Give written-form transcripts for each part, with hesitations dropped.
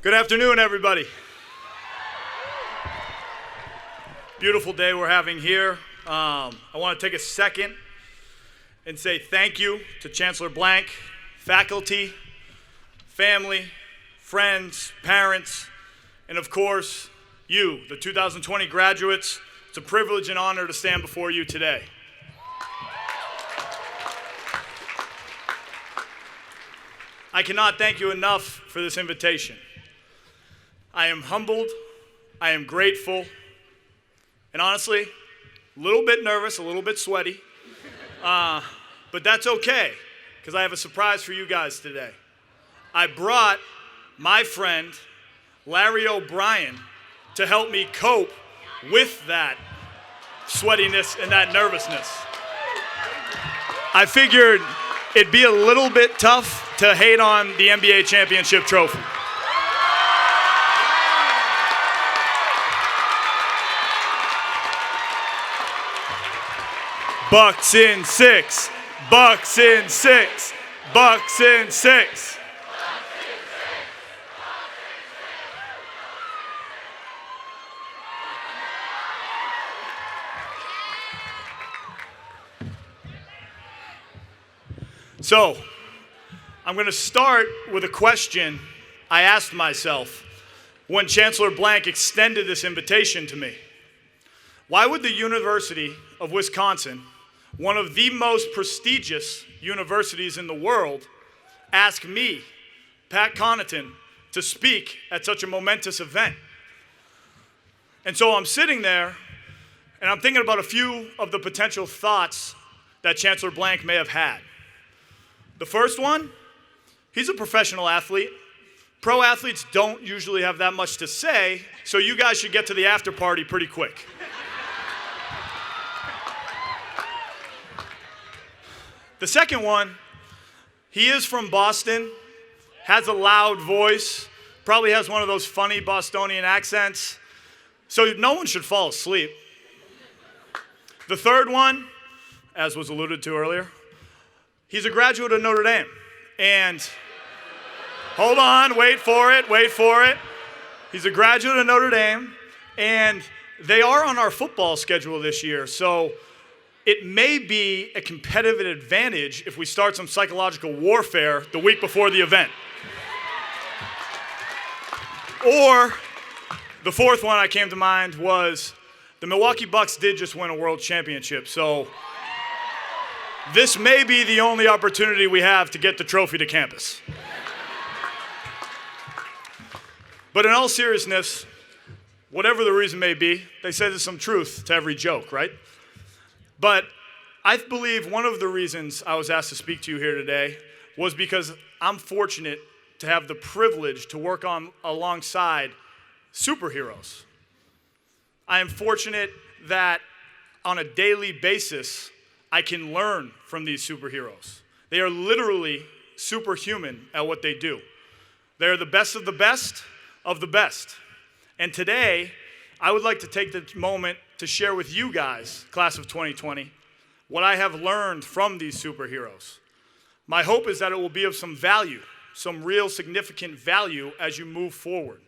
Good afternoon, everybody. Beautiful day we're having here. I want to take a second and say thank you to Chancellor Blank, faculty, family, friends, parents, and of course, you, the 2020 graduates. It's a privilege and honor to stand before you today. I cannot thank you enough for this invitation. I am humbled, I am grateful, and honestly, a little bit nervous, a little bit sweaty, but that's okay, because I have a surprise for you guys today. I brought my friend, Larry O'Brien, to help me cope with that sweatiness and that nervousness. I figured it'd be a little bit tough to hate on the NBA Championship trophy. Bucks in six, Bucks in six, Bucks in six. So, I'm going to start with a question I asked myself when Chancellor Blank extended this invitation to me. Why would the University of Wisconsin, one of the most prestigious universities in the world, ask me, Pat Connaughton, to speak at such a momentous event? And so I'm sitting there, and I'm thinking about a few of the potential thoughts that Chancellor Blank may have had. The first one, he's a professional athlete. Pro athletes don't usually have that much to say, so you guys should get to the after party pretty quick. The second one, he is from Boston, has a loud voice, probably has one of those funny Bostonian accents, so no one should fall asleep. The third one, as was alluded to earlier, he's a graduate of Notre Dame, and hold on, wait for it. He's a graduate of Notre Dame, and they are on our football schedule this year, so it may be a competitive advantage if we start some psychological warfare the week before the event. Or the fourth one I came to mind was the Milwaukee Bucks did just win a world championship, so this may be the only opportunity we have to get the trophy to campus. But in all seriousness, whatever the reason may be, they say there's some truth to every joke, right? But I believe one of the reasons I was asked to speak to you here today was because I'm fortunate to have the privilege to work alongside superheroes. I am fortunate that on a daily basis, I can learn from these superheroes. They are literally superhuman at what they do. They are the best of the best of the best. And today, I would like to take the moment to share with you guys, class of 2020, what I have learned from these superheroes. My hope is that it will be of some value, some real significant value as you move forward.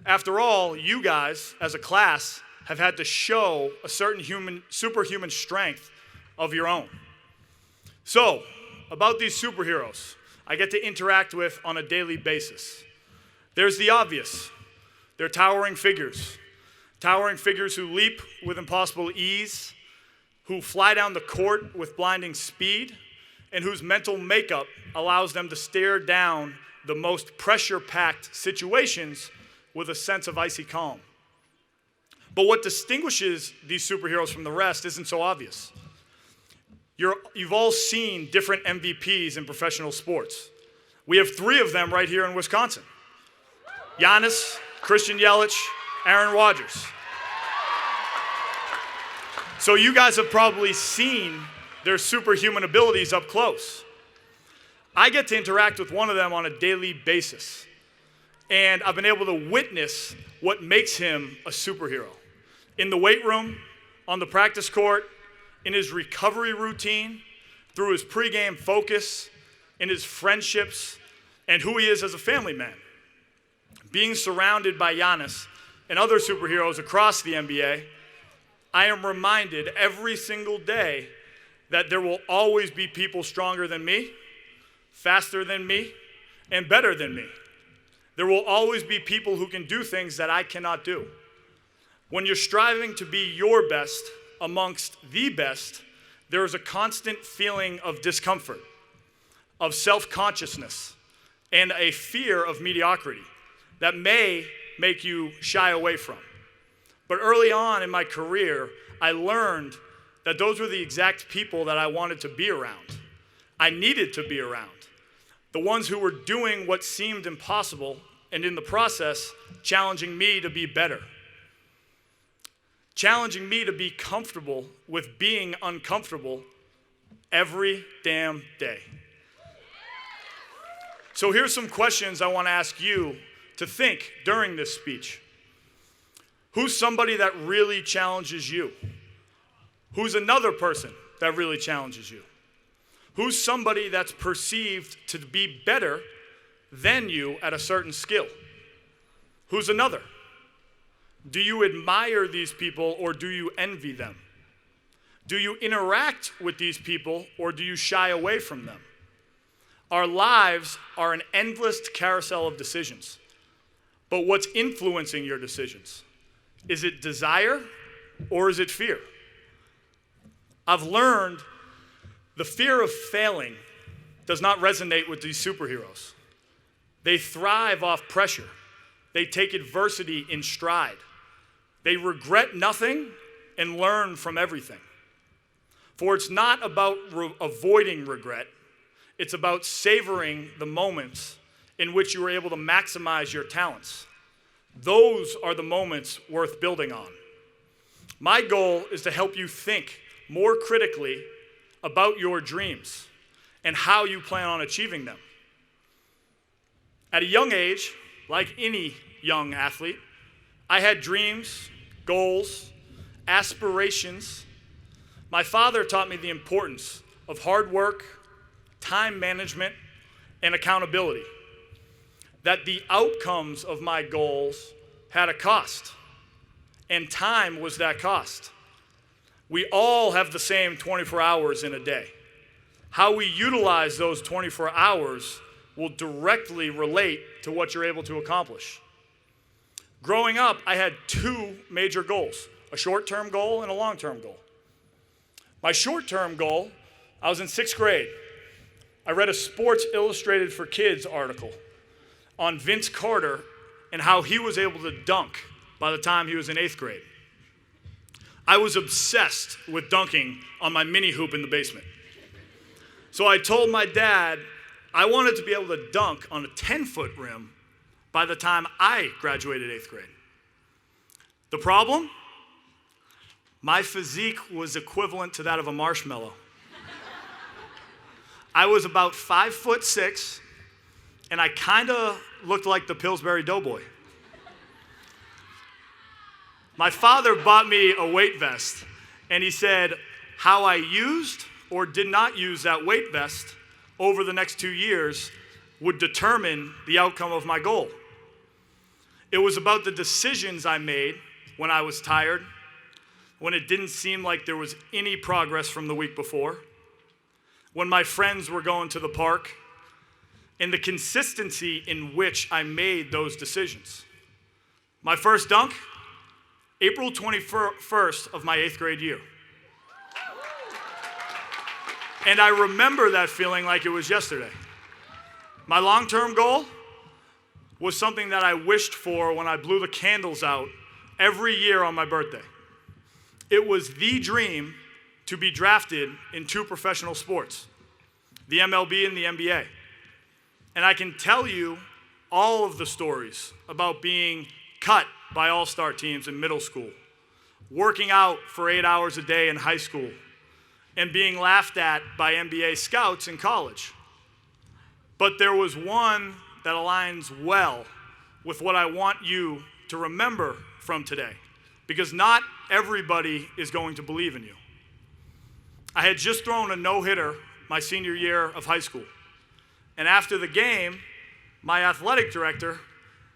After all, you guys, as a class, have had to show a certain superhuman strength of your own. So, about these superheroes I get to interact with on a daily basis. There's the obvious. They're towering figures who leap with impossible ease, who fly down the court with blinding speed, and whose mental makeup allows them to stare down the most pressure-packed situations with a sense of icy calm. But what distinguishes these superheroes from the rest isn't so obvious. You've all seen different MVPs in professional sports. We have 3 of them right here in Wisconsin. Giannis, Christian Yelich, Aaron Rodgers. So you guys have probably seen their superhuman abilities up close. I get to interact with one of them on a daily basis, and I've been able to witness what makes him a superhero. In the weight room, on the practice court, in his recovery routine, through his pregame focus, in his friendships, and who he is as a family man. being surrounded by Giannis and other superheroes across the NBA, I am reminded every single day that there will always be people stronger than me, faster than me, and better than me. There will always be people who can do things that I cannot do. When you're striving to be your best amongst the best, there is a constant feeling of discomfort, of self-consciousness, and a fear of mediocrity that may make you shy away from. But early on in my career, I learned that those were the exact people that I wanted to be around. I needed to be around. The ones who were doing what seemed impossible and in the process, challenging me to be better. Challenging me to be comfortable with being uncomfortable every damn day. So here's some questions I want to ask you to think during this speech. Who's somebody that really challenges you? Who's another person that really challenges you? Who's somebody that's perceived to be better than you at a certain skill? Who's another? Do you admire these people or do you envy them? Do you interact with these people or do you shy away from them? Our lives are an endless carousel of decisions. But what's influencing your decisions? Is it desire or is it fear? I've learned the fear of failing does not resonate with these superheroes. They thrive off pressure. They take adversity in stride. They regret nothing and learn from everything. For it's not about avoiding regret. It's about savoring the moments in which you were able to maximize your talents. Those are the moments worth building on. My goal is to help you think more critically about your dreams and how you plan on achieving them. At a young age, like any young athlete, I had dreams, goals, aspirations. My father taught me the importance of hard work, time management, and accountability. That the outcomes of my goals had a cost, and time was that cost. We all have the same 24 hours in a day. How we utilize those 24 hours will directly relate to what you're able to accomplish. Growing up, I had two major goals, a short-term goal and a long-term goal. My short-term goal, I was in 6th grade. I read a Sports Illustrated for Kids article on Vince Carter and how he was able to dunk by the time he was in 8th grade. I was obsessed with dunking on my mini hoop in the basement. So I told my dad I wanted to be able to dunk on a 10-foot rim by the time I graduated 8th grade. The problem? My physique was equivalent to that of a marshmallow. I was about 5'6", and I kind of looked like the Pillsbury Doughboy. My father bought me a weight vest, and he said how I used or did not use that weight vest over the next 2 years would determine the outcome of my goal. It was about the decisions I made when I was tired, when it didn't seem like there was any progress from the week before, when my friends were going to the park, and the consistency in which I made those decisions. My first dunk, April 21st of my 8th grade year. And I remember that feeling like it was yesterday. My long-term goal was something that I wished for when I blew the candles out every year on my birthday. It was the dream to be drafted in 2 professional sports, the MLB and the NBA. And I can tell you all of the stories about being cut by all-star teams in middle school, working out for 8 hours a day in high school, and being laughed at by NBA scouts in college. But there was one that aligns well with what I want you to remember from today, because not everybody is going to believe in you. I had just thrown a no-hitter my senior year of high school. And after the game, my athletic director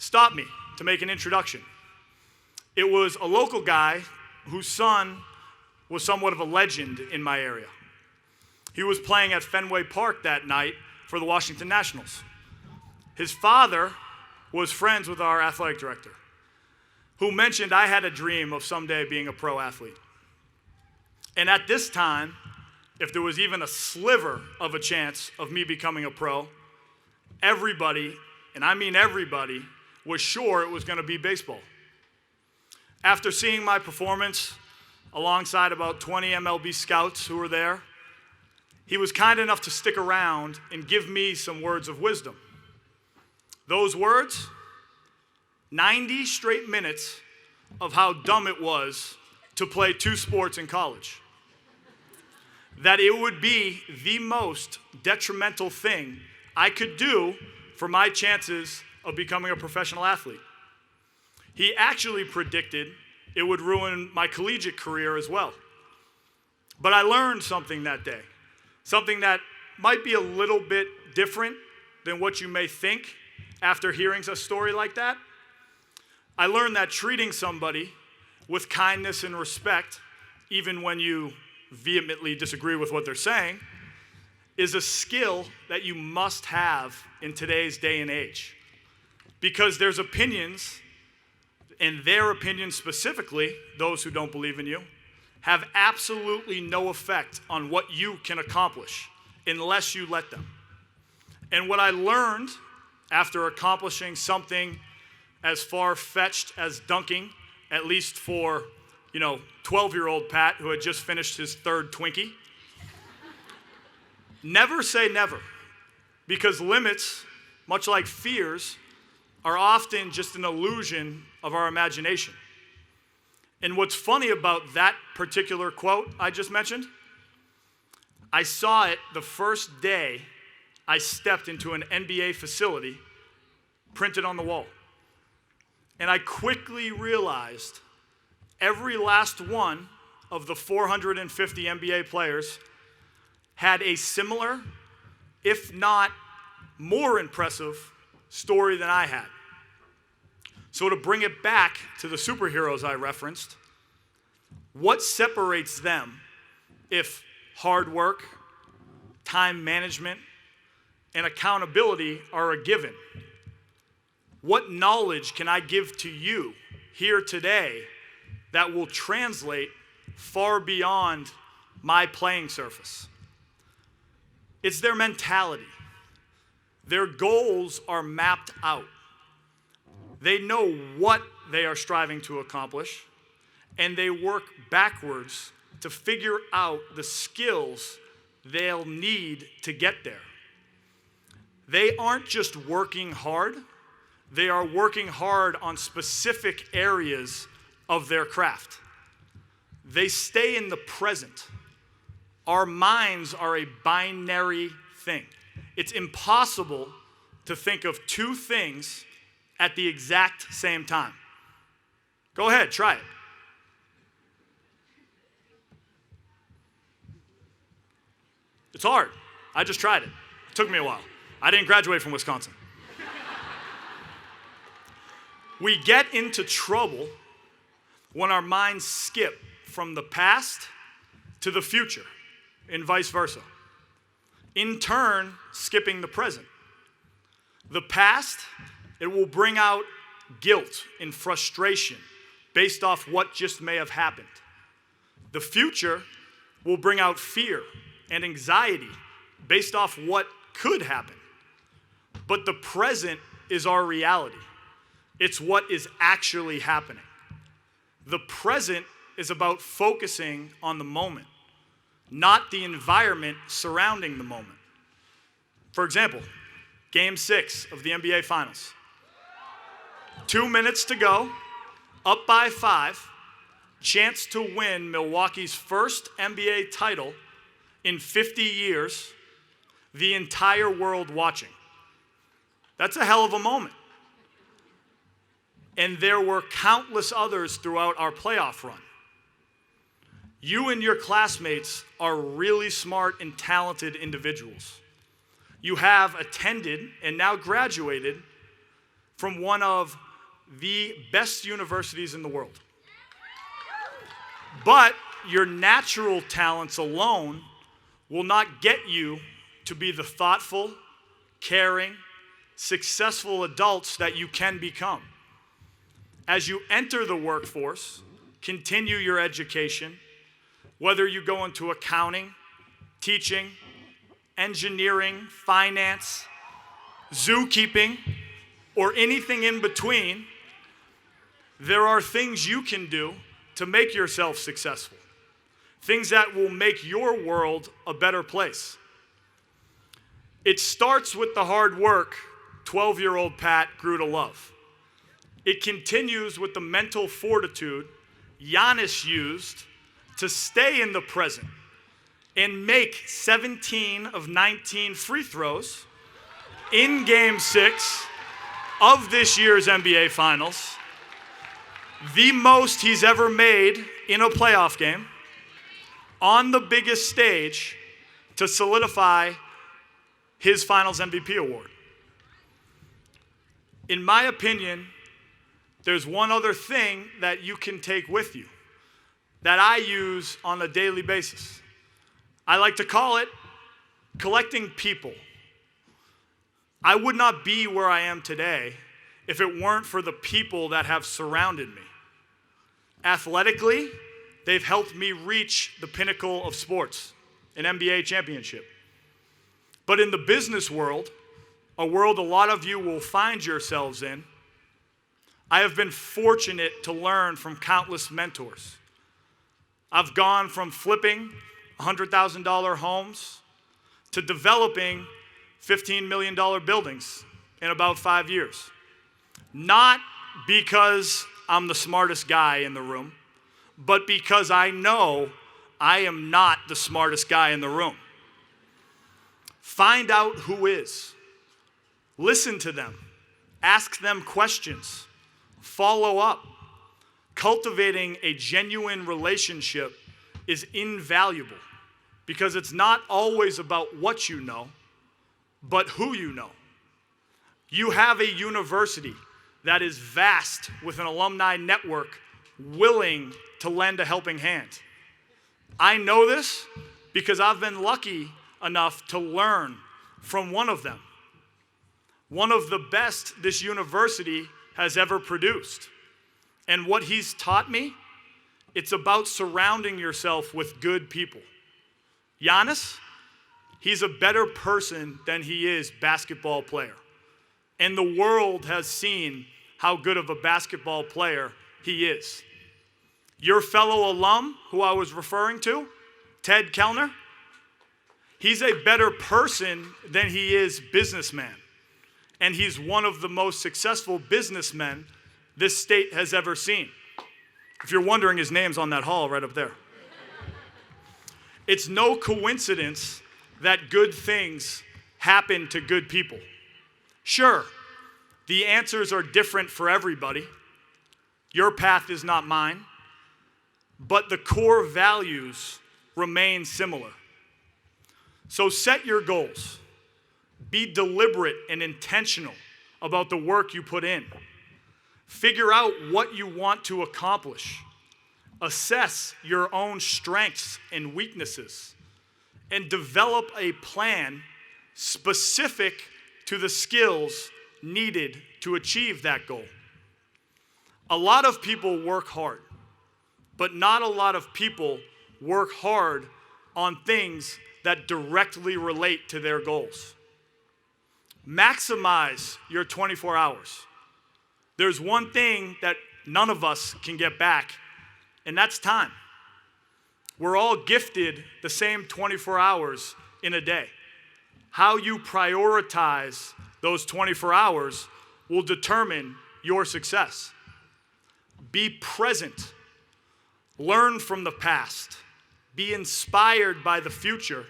stopped me to make an introduction. It was a local guy whose son was somewhat of a legend in my area. He was playing at Fenway Park that night for the Washington Nationals. His father was friends with our athletic director, who mentioned I had a dream of someday being a pro athlete. And at this time, if there was even a sliver of a chance of me becoming a pro, everybody, and I mean everybody, was sure it was going to be baseball. After seeing my performance alongside about 20 MLB scouts who were there, he was kind enough to stick around and give me some words of wisdom. Those words, 90 straight minutes of how dumb it was to play 2 sports in college. That it would be the most detrimental thing I could do for my chances of becoming a professional athlete. He actually predicted it would ruin my collegiate career as well. But I learned something that day, something that might be a little bit different than what you may think after hearing a story like that. I learned that treating somebody with kindness and respect, even when you vehemently disagree with what they're saying, is a skill that you must have in today's day and age. Because there's opinions, and their opinions specifically, those who don't believe in you, have absolutely no effect on what you can accomplish unless you let them. And what I learned after accomplishing something as far-fetched as dunking, at least for 12-year-old Pat, who had just finished his 3rd Twinkie. Never say never, because limits, much like fears, are often just an illusion of our imagination. And what's funny about that particular quote I just mentioned, I saw it the first day I stepped into an NBA facility printed on the wall. And I quickly realized every last one of the 450 NBA players had a similar, if not more impressive, story than I had. So to bring it back to the superheroes I referenced, what separates them if hard work, time management, and accountability are a given? What knowledge can I give to you here today that will translate far beyond my playing surface? It's their mentality. Their goals are mapped out. They know what they are striving to accomplish, and they work backwards to figure out the skills they'll need to get there. They aren't just working hard, they are working hard on specific areas of their craft. They stay in the present. Our minds are a binary thing. It's impossible to think of 2 things at the exact same time. Go ahead, try it. It's hard. I just tried it. It took me a while. I didn't graduate from Wisconsin. We get into trouble when our minds skip from the past to the future and vice versa, in turn skipping the present. The past, it will bring out guilt and frustration based off what just may have happened. The future will bring out fear and anxiety based off what could happen. But the present is our reality. It's what is actually happening. The present is about focusing on the moment, not the environment surrounding the moment. For example, Game 6 of the NBA Finals. 2 minutes to go, up by 5, chance to win Milwaukee's first NBA title in 50 years, the entire world watching. That's a hell of a moment. And there were countless others throughout our playoff run. You and your classmates are really smart and talented individuals. You have attended and now graduated from one of the best universities in the world. But your natural talents alone will not get you to be the thoughtful, caring, successful adults that you can become. As you enter the workforce, continue your education, whether you go into accounting, teaching, engineering, finance, zookeeping, or anything in between, there are things you can do to make yourself successful. Things that will make your world a better place. It starts with the hard work 12-year-old Pat grew to love. It continues with the mental fortitude Giannis used to stay in the present and make 17 of 19 free throws in Game 6 of this year's NBA Finals, the most he's ever made in a playoff game, on the biggest stage to solidify his Finals MVP award. In my opinion, there's one other thing that you can take with you that I use on a daily basis. I like to call it collecting people. I would not be where I am today if it weren't for the people that have surrounded me. Athletically, they've helped me reach the pinnacle of sports, an NBA championship. But in the business world, a world a lot of you will find yourselves in, I have been fortunate to learn from countless mentors. I've gone from flipping $100,000 homes to developing $15 million buildings in about 5 years. Not because I'm the smartest guy in the room, but because I know I am not the smartest guy in the room. Find out who is. Listen to them. Ask them questions. Follow up. Cultivating a genuine relationship is invaluable because it's not always about what you know, but who you know. You have a university that is vast with an alumni network willing to lend a helping hand. I know this because I've been lucky enough to learn from one of them. One of the best this university has ever produced. And what he's taught me, it's about surrounding yourself with good people. Giannis, he's a better person than he is basketball player. And the world has seen how good of a basketball player he is. Your fellow alum, who I was referring to, Ted Kellner, he's a better person than he is businessman. And he's one of the most successful businessmen this state has ever seen. If you're wondering, his name's on that hall right up there. It's no coincidence that good things happen to good people. Sure, the answers are different for everybody. Your path is not mine. But the core values remain similar. So set your goals. Be deliberate and intentional about the work you put in. Figure out what you want to accomplish. Assess your own strengths and weaknesses. And develop a plan specific to the skills needed to achieve that goal. A lot of people work hard, but not a lot of people work hard on things that directly relate to their goals. Maximize your 24 hours. There's one thing that none of us can get back, and that's time. We're all gifted the same 24 hours in a day. How you prioritize those 24 hours will determine your success. Be present. Learn from the past. Be inspired by the future,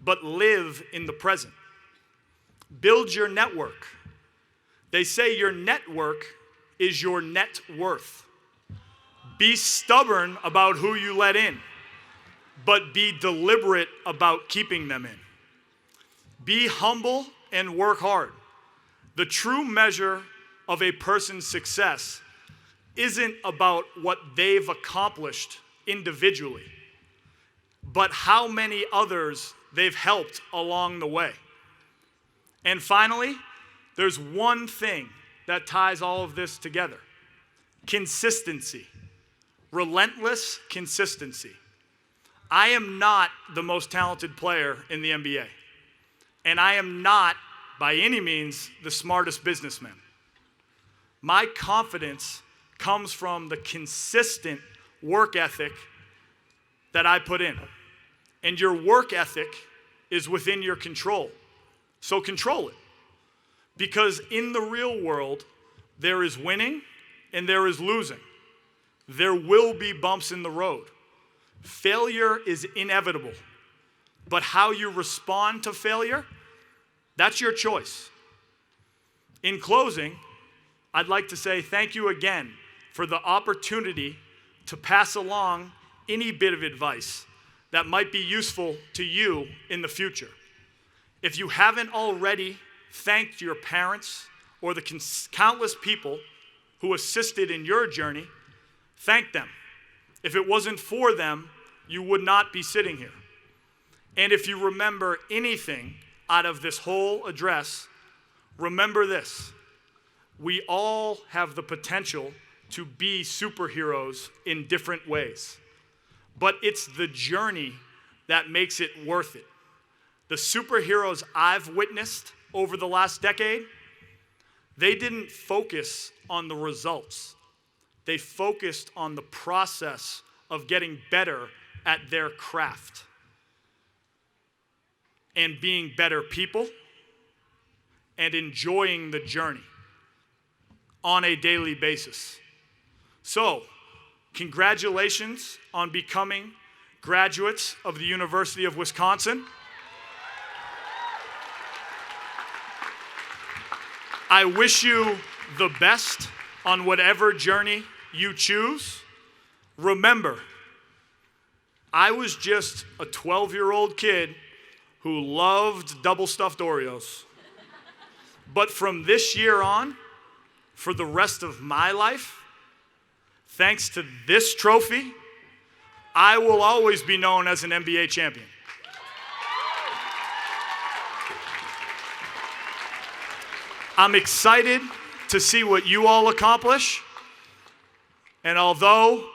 but live in the present. Build your network. They say your network is your net worth. Be stubborn about who you let in, but be deliberate about keeping them in. Be humble and work hard. The true measure of a person's success isn't about what they've accomplished individually, but how many others they've helped along the way. And finally, there's one thing that ties all of this together: consistency. Relentless consistency. I am not the most talented player in the NBA, and I am not, by any means, the smartest businessman. My confidence comes from the consistent work ethic that I put in. And your work ethic is within your control. So control it. Because in the real world, there is winning and there is losing. There will be bumps in the road. Failure is inevitable. But how you respond to failure, that's your choice. In closing, I'd like to say thank you again for the opportunity to pass along any bit of advice that might be useful to you in the future. If you haven't already thanked your parents or the countless people who assisted in your journey, thank them. If it wasn't for them, you would not be sitting here. And if you remember anything out of this whole address, remember this: we all have the potential to be superheroes in different ways. But it's the journey that makes it worth it. The superheroes I've witnessed over the last decade, they didn't focus on the results. They focused on the process of getting better at their craft and being better people and enjoying the journey on a daily basis. So, congratulations on becoming graduates of the University of Wisconsin. I wish you the best on whatever journey you choose. Remember, I was just a 12-year-old kid who loved double stuffed Oreos. But from this year on, for the rest of my life, thanks to this trophy, I will always be known as an NBA champion. I'm excited to see what you all accomplish. And although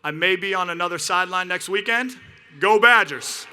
I may be on another sideline next weekend, go Badgers.